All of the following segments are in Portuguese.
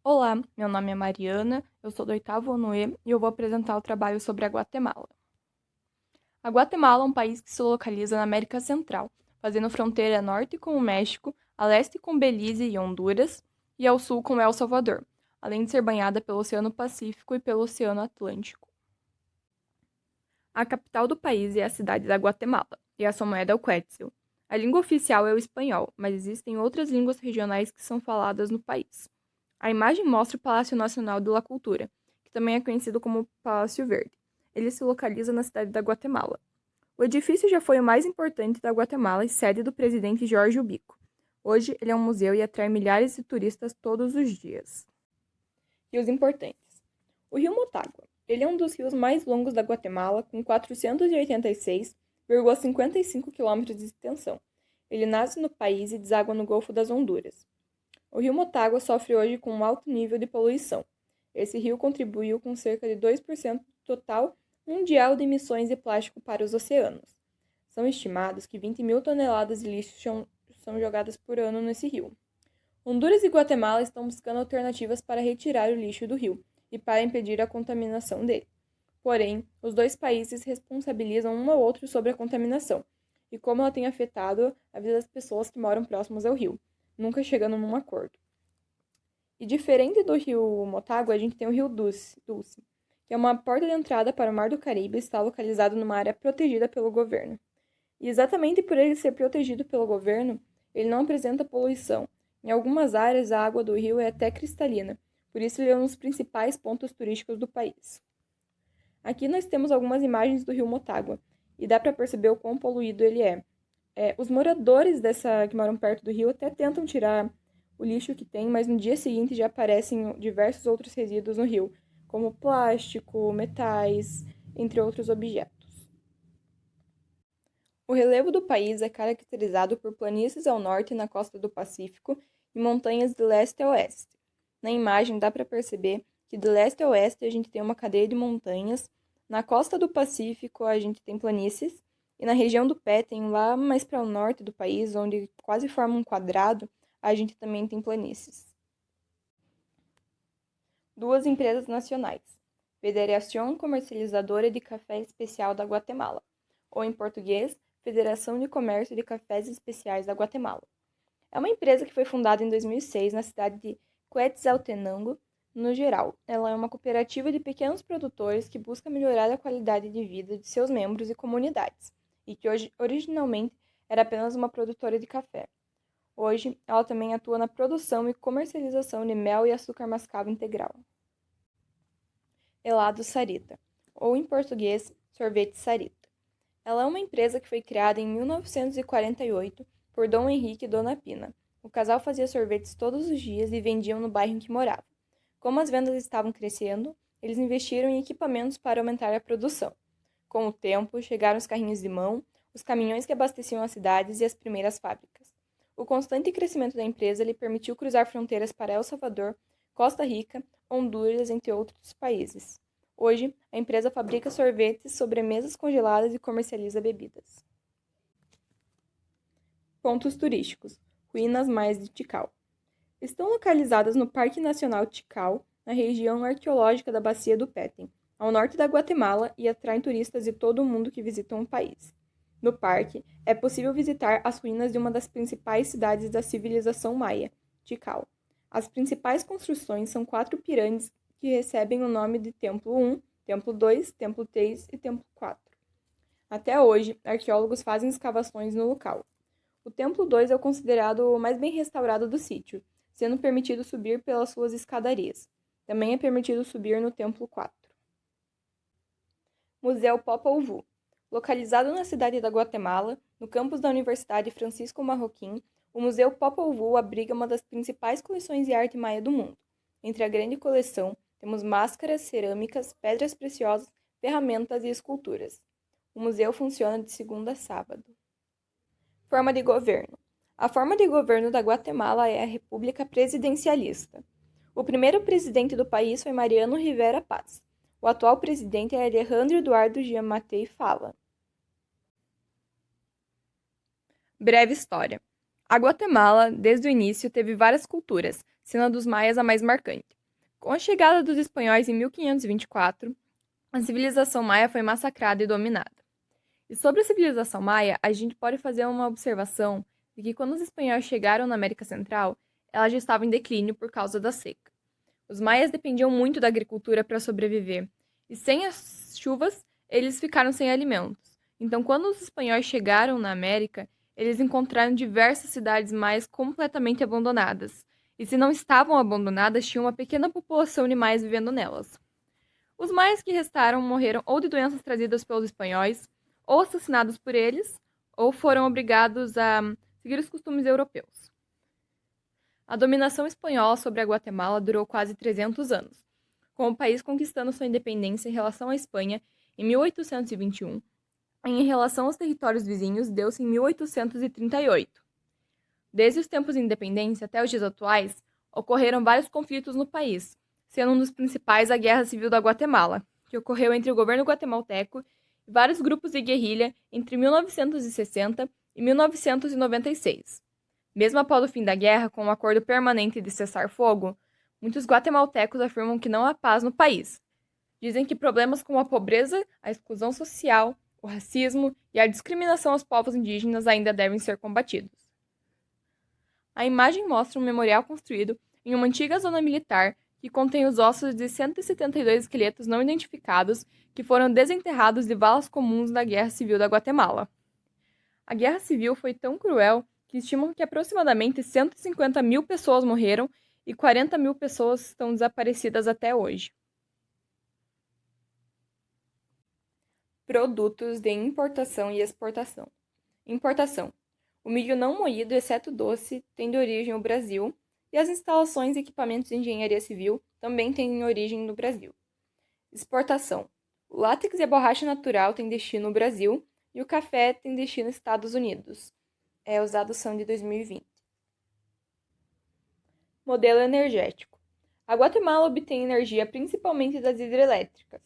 Olá, meu nome é Mariana, eu sou do oitavo ano E e eu vou apresentar o trabalho sobre a Guatemala. A Guatemala é um país que se localiza na América Central, fazendo fronteira a norte com o México, a leste com Belize e Honduras e ao sul com El Salvador, além de ser banhada pelo Oceano Pacífico e pelo Oceano Atlântico. A capital do país é a cidade da Guatemala, e a sua moeda é o quetzal. A língua oficial é o espanhol, mas existem outras línguas regionais que são faladas no país. A imagem mostra o Palácio Nacional de la Cultura, que também é conhecido como Palácio Verde. Ele se localiza na cidade da Guatemala. O edifício já foi o mais importante da Guatemala e sede do presidente Jorge Ubico. Hoje, ele é um museu e atrai milhares de turistas todos os dias. Rios importantes. O rio Motagua. Ele é um dos rios mais longos da Guatemala, com 486,55 quilômetros de extensão. Ele nasce no país e deságua no Golfo das Honduras. O rio Motagua sofre hoje com um alto nível de poluição. Esse rio contribuiu com cerca de 2% do total mundial de emissões de plástico para os oceanos. São estimados que 20 mil toneladas de lixo são jogadas por ano nesse rio. Honduras e Guatemala estão buscando alternativas para retirar o lixo do rio e para impedir a contaminação dele. Porém, os dois países responsabilizam um ao outro sobre a contaminação e como ela tem afetado a vida das pessoas que moram próximos ao rio, nunca chegando num acordo. E diferente do rio Motagua, a gente tem o rio Dulce, que é uma porta de entrada para o Mar do Caribe e está localizado numa área protegida pelo governo. E exatamente por ele ser protegido pelo governo, ele não apresenta poluição. Em algumas áreas, a água do rio é até cristalina, por isso ele é um dos principais pontos turísticos do país. Aqui nós temos algumas imagens do rio Motagua, e dá para perceber o quão poluído ele é. Os moradores que moram perto do rio até tentam tirar o lixo que tem, mas no dia seguinte já aparecem diversos outros resíduos no rio, como plástico, metais, entre outros objetos. O relevo do país é caracterizado por planícies ao norte e na costa do Pacífico e montanhas de leste a oeste. Na imagem dá para perceber que de leste a oeste a gente tem uma cadeia de montanhas, na costa do Pacífico a gente tem planícies, e na região do Petén, lá mais para o norte do país, onde quase forma um quadrado, a gente também tem planícies. Duas empresas nacionais: Federación Comercializadora de Café Especial da Guatemala, ou em português, Federação de Comércio de Cafés Especiais da Guatemala. É uma empresa que foi fundada em 2006 na cidade de Quetzaltenango, no geral. Ela é uma cooperativa de pequenos produtores que busca melhorar a qualidade de vida de seus membros e comunidades, e que originalmente era apenas uma produtora de café. Hoje, ela também atua na produção e comercialização de mel e açúcar mascavo integral. Helado Sarita, ou em português, Sorvete Sarita. Ela é uma empresa que foi criada em 1948 por Dom Henrique e Dona Pina. O casal fazia sorvetes todos os dias e vendiam no bairro em que morava. Como as vendas estavam crescendo, eles investiram em equipamentos para aumentar a produção. Com o tempo, chegaram os carrinhos de mão, os caminhões que abasteciam as cidades e as primeiras fábricas. O constante crescimento da empresa lhe permitiu cruzar fronteiras para El Salvador, Costa Rica, Honduras, entre outros países. Hoje, a empresa fabrica sorvetes, sobremesas congeladas e comercializa bebidas. Pontos turísticos. Ruínas Maias de Tikal. Estão localizadas no Parque Nacional Tikal, na região arqueológica da Bacia do Petén, ao norte da Guatemala, e atraem turistas de todo o mundo que visitam o país. No parque, é possível visitar as ruínas de uma das principais cidades da civilização maia, Tikal. As principais construções são 4 pirâmides que recebem o nome de Templo 1, Templo 2, Templo 3 e Templo 4. Até hoje, arqueólogos fazem escavações no local. O Templo 2 é o considerado o mais bem restaurado do sítio, sendo permitido subir pelas suas escadarias. Também é permitido subir no Templo 4. Museu Popol Vuh. Localizado na cidade da Guatemala, no campus da Universidade Francisco Marroquim, o Museu Popol Vuh abriga uma das principais coleções de arte maia do mundo. Entre a grande coleção, temos máscaras, cerâmicas, pedras preciosas, ferramentas e esculturas. O museu funciona de segunda a sábado. Forma de governo. A forma de governo da Guatemala é a República Presidencialista. O primeiro presidente do país foi Mariano Rivera Paz. O atual presidente é Alejandro Eduardo Giammattei Falla. Breve história. A Guatemala, desde o início, teve várias culturas, sendo a dos maias a mais marcante. Com a chegada dos espanhóis em 1524, a civilização maia foi massacrada e dominada. E sobre a civilização maia, a gente pode fazer uma observação de que quando os espanhóis chegaram na América Central, ela já estava em declínio por causa da seca. Os maias dependiam muito da agricultura para sobreviver, e sem as chuvas, eles ficaram sem alimentos. Então, quando os espanhóis chegaram na América, eles encontraram diversas cidades maias completamente abandonadas. E se não estavam abandonadas, tinha uma pequena população de maias vivendo nelas. Os maias que restaram morreram ou de doenças trazidas pelos espanhóis, ou assassinados por eles, ou foram obrigados a seguir os costumes europeus. A dominação espanhola sobre a Guatemala durou quase 300 anos, com o país conquistando sua independência em relação à Espanha em 1821 e em relação aos territórios vizinhos deu-se em 1838. Desde os tempos de independência até os dias atuais, ocorreram vários conflitos no país, sendo um dos principais a Guerra Civil da Guatemala, que ocorreu entre o governo guatemalteco e vários grupos de guerrilha entre 1960 e 1996. Mesmo após o fim da guerra, com um acordo permanente de cessar-fogo, muitos guatemaltecos afirmam que não há paz no país. Dizem que problemas como a pobreza, a exclusão social, o racismo e a discriminação aos povos indígenas ainda devem ser combatidos. A imagem mostra um memorial construído em uma antiga zona militar que contém os ossos de 172 esqueletos não identificados que foram desenterrados de valas comuns na Guerra Civil da Guatemala. A Guerra Civil foi tão cruel que estimam que aproximadamente 150 mil pessoas morreram e 40 mil pessoas estão desaparecidas até hoje. Produtos de importação e exportação. Importação. O milho não moído, exceto doce, tem de origem no Brasil, e as instalações e equipamentos de engenharia civil também têm origem no Brasil. Exportação. O látex e a borracha natural têm destino no Brasil, e o café tem destino nos Estados Unidos. Os dados são de 2020. Modelo energético. A Guatemala obtém energia principalmente das hidrelétricas,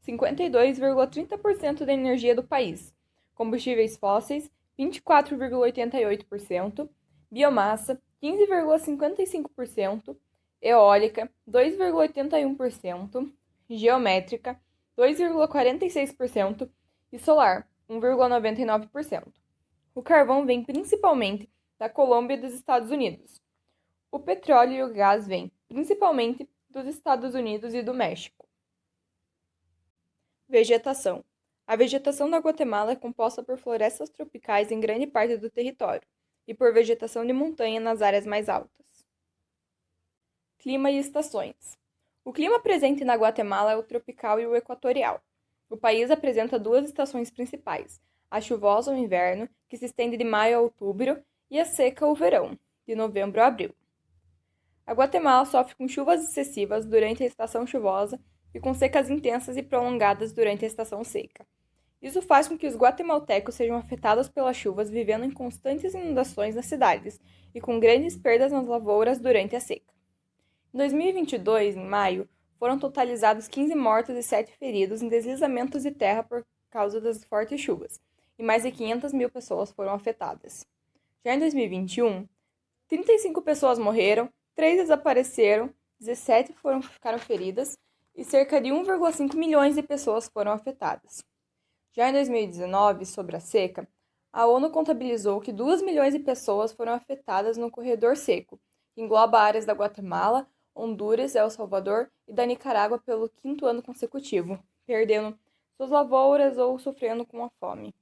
52,30% da energia do país, combustíveis fósseis, 24,88%, biomassa, 15,55%, eólica, 2,81%, geométrica, 2,46% e solar, 1,99%. O carvão vem principalmente da Colômbia e dos Estados Unidos. O petróleo e o gás vêm principalmente dos Estados Unidos e do México. Vegetação. A vegetação da Guatemala é composta por florestas tropicais em grande parte do território e por vegetação de montanha nas áreas mais altas. Clima e estações. O clima presente na Guatemala é o tropical e o equatorial. O país apresenta duas estações principais, a chuvosa, o inverno, que se estende de maio a outubro, e a seca, o verão, de novembro a abril. A Guatemala sofre com chuvas excessivas durante a estação chuvosa e com secas intensas e prolongadas durante a estação seca. Isso faz com que os guatemaltecos sejam afetados pelas chuvas, vivendo em constantes inundações nas cidades e com grandes perdas nas lavouras durante a seca. Em 2022, em maio, foram totalizados 15 mortos e 7 feridos em deslizamentos de terra por causa das fortes chuvas, e mais de 500 mil pessoas foram afetadas. Já em 2021, 35 pessoas morreram, 3 desapareceram, 17 ficaram feridas e cerca de 1,5 milhões de pessoas foram afetadas. Já em 2019, sobre a seca, a ONU contabilizou que 2 milhões de pessoas foram afetadas no corredor seco, que engloba áreas da Guatemala, Honduras, El Salvador e da Nicarágua pelo 5º ano consecutivo, perdendo suas lavouras ou sofrendo com a fome.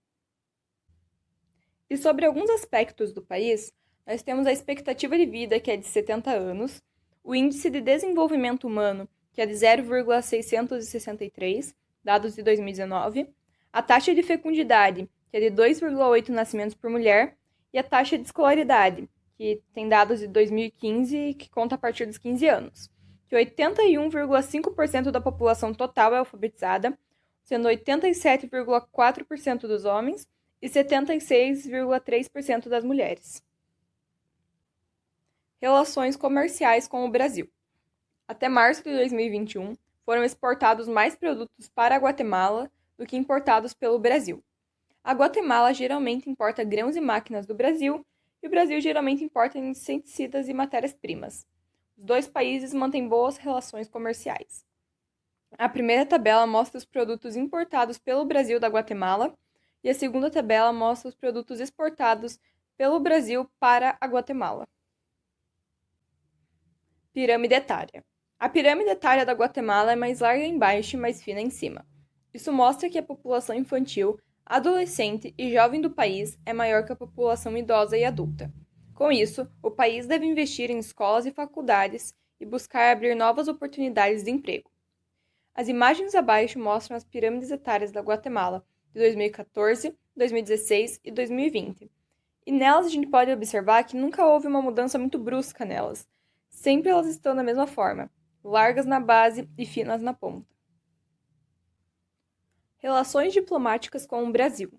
E sobre alguns aspectos do país, nós temos a expectativa de vida, que é de 70 anos, o índice de desenvolvimento humano, que é de 0,663, dados de 2019, a taxa de fecundidade, que é de 2,8 nascimentos por mulher, e a taxa de escolaridade, que tem dados de 2015 e que conta a partir dos 15 anos, que 81,5% da população total é alfabetizada, sendo 87,4% dos homens e 76,3% das mulheres. Relações comerciais com o Brasil. Até março de 2021, foram exportados mais produtos para a Guatemala do que importados pelo Brasil. A Guatemala geralmente importa grãos e máquinas do Brasil e o Brasil geralmente importa inseticidas e matérias-primas. Os dois países mantêm boas relações comerciais. A primeira tabela mostra os produtos importados pelo Brasil da Guatemala e a segunda tabela mostra os produtos exportados pelo Brasil para a Guatemala. Pirâmide etária. A pirâmide etária da Guatemala é mais larga embaixo e mais fina em cima. Isso mostra que a população infantil, adolescente e jovem do país é maior que a população idosa e adulta. Com isso, o país deve investir em escolas e faculdades e buscar abrir novas oportunidades de emprego. As imagens abaixo mostram as pirâmides etárias da Guatemala de 2014, 2016 e 2020. E nelas a gente pode observar que nunca houve uma mudança muito brusca nelas. Sempre elas estão da mesma forma, largas na base e finas na ponta. Relações diplomáticas com o Brasil.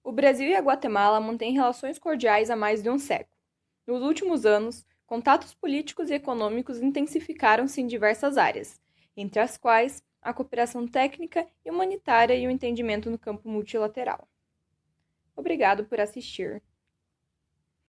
O Brasil e a Guatemala mantêm relações cordiais há mais de um século. Nos últimos anos, contatos políticos e econômicos intensificaram-se em diversas áreas, entre as quais a cooperação técnica e humanitária e o entendimento no campo multilateral. Obrigado por assistir.